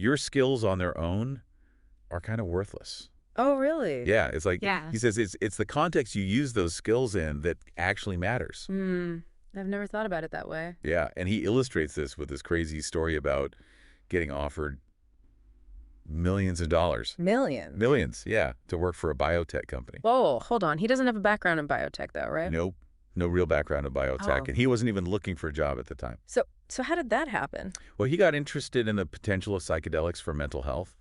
your skills on their own are kind of worthless. Oh, really? Yeah, it's like, Yeah. he says it's the context you use those skills in that actually matters. I've never thought about it that way. Yeah, and he illustrates this with this crazy story about getting offered millions of dollars. Millions? Millions, yeah, to work for a biotech company. Whoa, hold on. He doesn't have a background in biotech, though, right? Nope, no real background in biotech, Oh. and he wasn't even looking for a job at the time. So how did that happen? Well, he got interested in the potential of psychedelics for mental health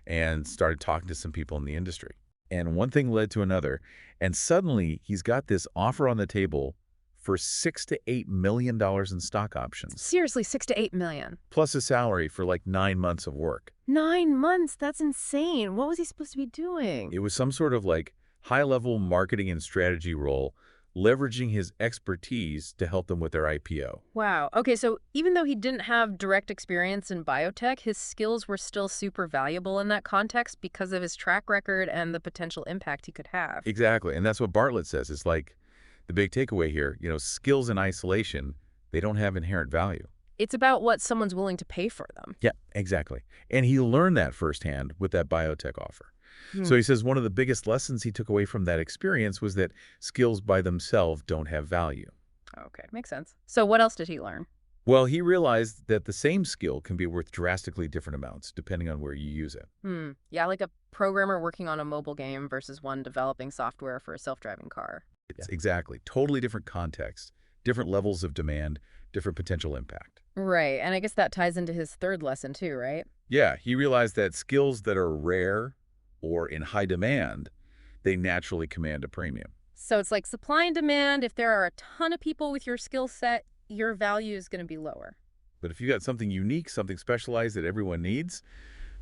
and started talking to some people in the industry. And one thing led to another, and suddenly he's got this offer on the table for $6 to $8 million in stock options, Seriously, 6 to 8 million. plus a salary for like 9 months of work. 9 months? That's insane. What was he supposed to be doing? It was some sort of like high-level marketing and strategy role, leveraging his expertise to help them with their IPO. Wow. Okay, so even though he didn't have direct experience in biotech, his skills were still super valuable in that context because of his track record and the potential impact he could have. Exactly, and that's what Bartlett says. It's like the big takeaway here, skills in isolation, they don't have inherent value. It's about what someone's willing to pay for them. Yeah, exactly. And he learned that firsthand with that biotech offer. So he says one of the biggest lessons he took away from that experience was that skills by themselves don't have value. Okay, makes sense. So what else did he learn? Well, he realized that the same skill can be worth drastically different amounts depending on where you use it. Yeah, like a programmer working on a mobile game versus one developing software for a self-driving car. It's exactly. Totally different context, different levels of demand, different potential impact. Right, and I guess that ties into his third lesson too, right? Yeah, he realized that skills that are rare or in high demand, they naturally command a premium. So it's like supply and demand. If there are a ton of people with your skill set, your value is going to be lower. But if you got something unique, something specialized that everyone needs,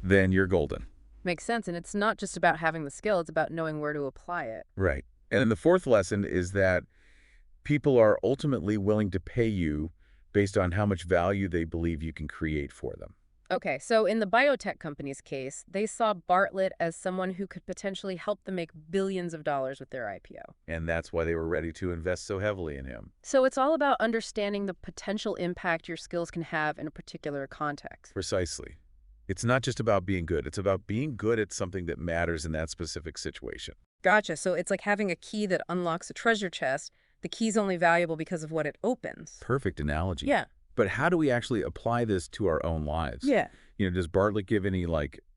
then you're golden. Makes sense, and it's not just about having the skill, it's about knowing where to apply it. Right. And then the fourth lesson is that people are ultimately willing to pay you based on how much value they believe you can create for them. Okay, so in the biotech company's case, they saw Bartlett as someone who could potentially help them make billions of dollars with their IPO. And that's why they were ready to invest so heavily in him. So it's all about understanding the potential impact your skills can have in a particular context. Precisely. It's not just about being good. It's about being good at something that matters in that specific situation. Gotcha. So it's like having a key that unlocks a treasure chest. The key's only valuable because of what it opens. Perfect analogy. Yeah. But how do we actually apply this to our own lives? Yeah. Does Bartlett give any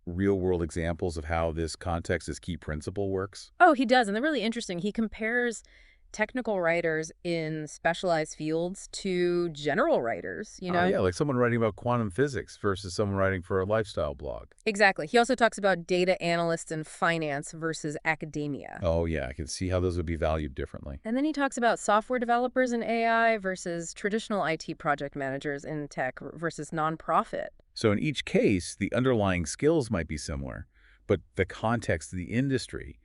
real-world examples of how this context as key principle works? Oh, he does. And they're really interesting. He compares technical writers in specialized fields to general writers, Yeah, like someone writing about quantum physics versus someone writing for a lifestyle blog. Exactly. He also talks about data analysts in finance versus academia. Oh, yeah, I can see how those would be valued differently. And then he talks about software developers in AI versus traditional IT project managers in tech versus nonprofit. So in each case, the underlying skills might be similar, but the context of the industry,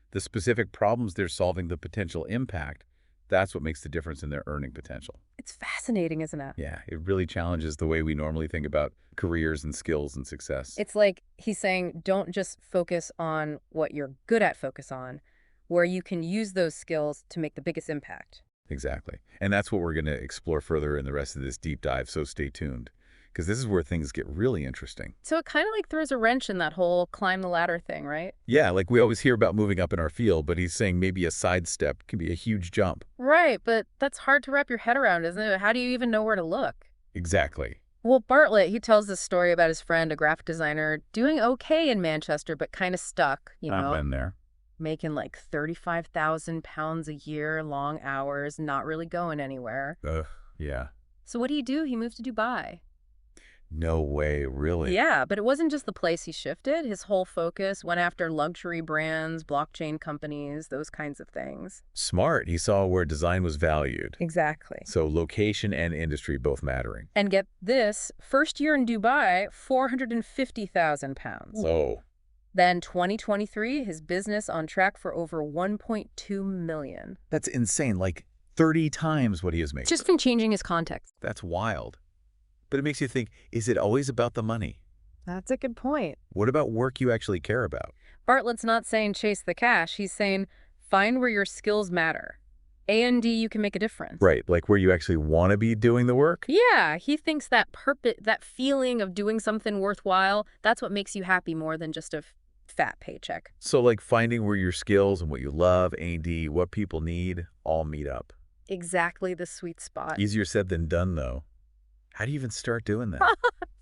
the specific problems they're solving, the potential impact, that's what makes the difference in their earning potential. It's fascinating, isn't it? Yeah, it really challenges the way we normally think about careers and skills and success. It's like he's saying, don't just focus on what you're good at, focus on where you can use those skills to make the biggest impact. Exactly. And that's what we're going to explore further in the rest of this deep dive, so stay tuned, because this is where things get really interesting. So it kind of like throws a wrench in that whole climb the ladder thing, right? Yeah, like we always hear about moving up in our field, but he's saying maybe a sidestep can be a huge jump. Right, but that's hard to wrap your head around, isn't it? How do you even know where to look? Exactly. Well, Bartlett, he tells this story about his friend, a graphic designer, doing okay in Manchester, but kind of stuck, I've been there. making like 35,000 pounds a year, long hours, not really going anywhere. Ugh, yeah. So what do? He moved to Dubai. No way, really? Yeah, but it wasn't just the place he shifted. His whole focus went after luxury brands, blockchain companies, those kinds of things. Smart. He saw where design was valued. Exactly. So location and industry both mattering. And get this, first year in Dubai, 450,000 pounds. Oh. Then 2023, his business on track for over 1.2 million. That's insane. Like 30 times what he is making. Just from changing his context. That's wild. But it makes you think, is it always about the money? That's a good point. What about work you actually care about? Bartlett's not saying chase the cash. He's saying find where your skills matter. A&D, you can make a difference. Right, like where you actually want to be doing the work? Yeah, he thinks that that feeling of doing something worthwhile, that's what makes you happy more than just a fat paycheck. So like finding where your skills and what you love, A&D, what people need, all meet up. Exactly the sweet spot. Easier said than done, though. How do you even start doing that?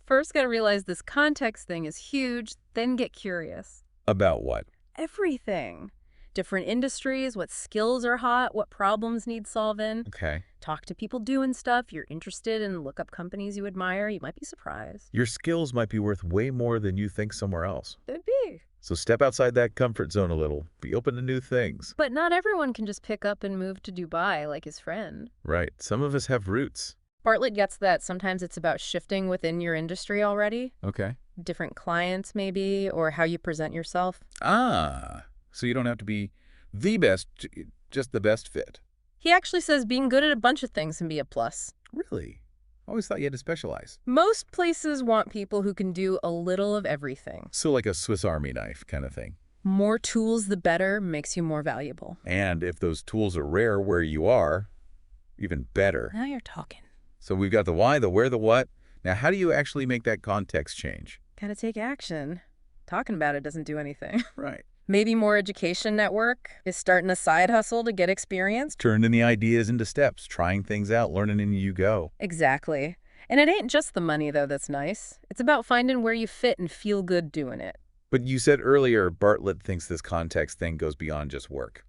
First, gotta realize this context thing is huge, then get curious. About what? Everything. Different industries, what skills are hot, what problems need solving. Okay. Talk to people doing stuff you're interested in, look up companies you admire. You might be surprised. Your skills might be worth way more than you think somewhere else. Could be. So step outside that comfort zone a little. Be open to new things. But not everyone can just pick up and move to Dubai like his friend. Right. Some of us have roots. Bartlett gets that sometimes it's about shifting within your industry already. Okay. Different clients, maybe, or how you present yourself. Ah. So you don't have to be the best, just the best fit. He actually says being good at a bunch of things can be a plus. Really? I always thought you had to specialize. Most places want people who can do a little of everything. So like a Swiss Army knife kind of thing. More tools, the better, makes you more valuable. And if those tools are rare where you are, even better. Now you're talking. So we've got the why, the where, the what. Now, how do you actually make that context change? Gotta take action. Talking about it doesn't do anything. Right. Maybe more education network is starting a side hustle to get experience. Turning the ideas into steps, trying things out, learning as you go. Exactly. And it ain't just the money, though, that's nice. It's about finding where you fit and feel good doing it. But you said earlier Bartlett thinks this context thing goes beyond just work.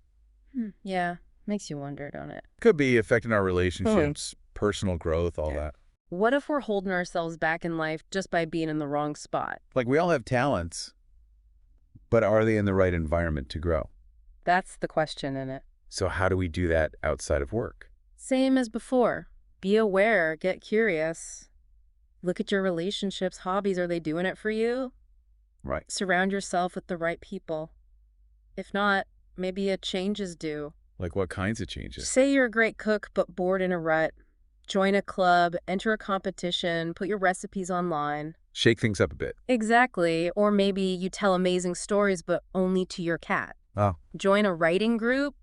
Yeah, makes you wonder, don't it? Could be affecting our relationships, personal growth, all that. What if we're holding ourselves back in life just by being in the wrong spot? Like we all have talents, but are they in the right environment to grow? That's the question in it. So how do we do that outside of work? Same as before. Be aware, get curious. Look at your relationships, hobbies. Are they doing it for you? Right. Surround yourself with the right people. If not, maybe a change is due. Like what kinds of changes? Say you're a great cook but bored in a rut. Join a club, enter a competition, put your recipes online. Shake things up a bit. Exactly. Or maybe you tell amazing stories but only to your cat. Oh. Join a writing group,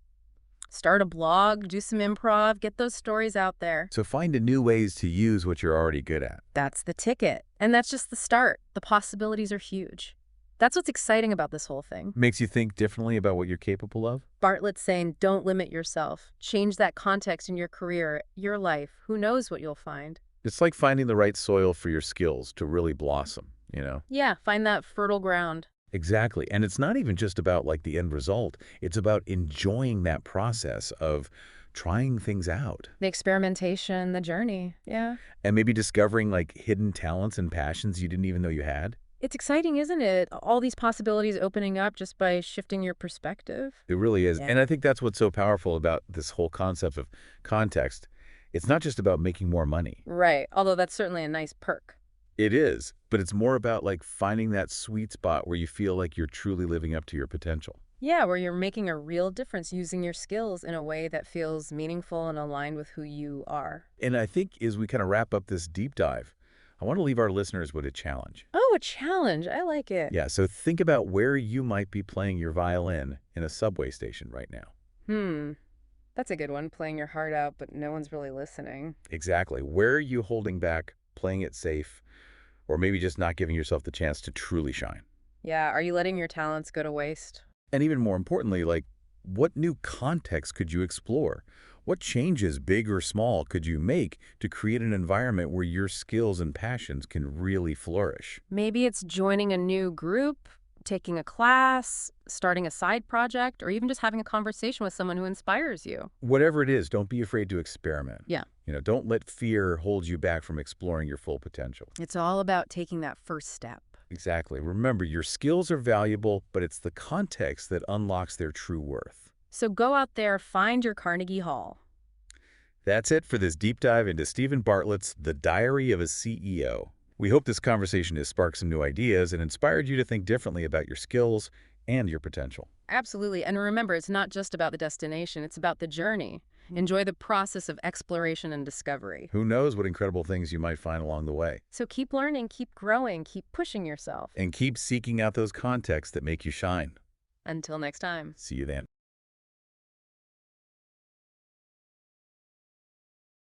start a blog, do some improv, get those stories out there. So find new ways to use what you're already good at. That's the ticket. And that's just the start. The possibilities are huge. That's what's exciting about this whole thing. Makes you think differently about what you're capable of? Bartlett's saying, don't limit yourself. Change that context in your career, your life. Who knows what you'll find? It's like finding the right soil for your skills to really blossom, you know? Yeah, find that fertile ground. Exactly. And it's not even just about like the end result. It's about enjoying that process of trying things out. The experimentation, the journey. Yeah. And maybe discovering like hidden talents and passions you didn't even know you had. It's exciting, isn't it? All these possibilities opening up just by shifting your perspective. It really is. Yeah. And I think that's what's so powerful about this whole concept of context. It's not just about making more money. Right. Although that's certainly a nice perk. It is, but it's more about like finding that sweet spot where you feel like you're truly living up to your potential. Yeah, where you're making a real difference using your skills in a way that feels meaningful and aligned with who you are. And I think as we kind of wrap up this deep dive, I want to leave our listeners with a challenge. Oh, a challenge. I like it. Yeah, so think about where you might be playing your violin in a subway station right now. That's a good one, playing your heart out, but no one's really listening. Exactly. Where are you holding back, playing it safe, or maybe just not giving yourself the chance to truly shine? Yeah, are you letting your talents go to waste? And even more importantly, like, what new context could you explore? What changes, big or small, could you make to create an environment where your skills and passions can really flourish? Maybe it's joining a new group, taking a class, starting a side project, or even just having a conversation with someone who inspires you. Whatever it is, don't be afraid to experiment. Yeah. You know, don't let fear hold you back from exploring your full potential. It's all about taking that first step. Exactly. Remember, your skills are valuable, but it's the context that unlocks their true worth. So go out there, find your Carnegie Hall. That's it for this deep dive into Stephen Bartlett's The Diary of a CEO. We hope this conversation has sparked some new ideas and inspired you to think differently about your skills and your potential. Absolutely. And remember, it's not just about the destination, it's about the journey. Enjoy the process of exploration and discovery. Who knows what incredible things you might find along the way. So keep learning, keep growing, keep pushing yourself. And keep seeking out those contexts that make you shine. Until next time. See you then.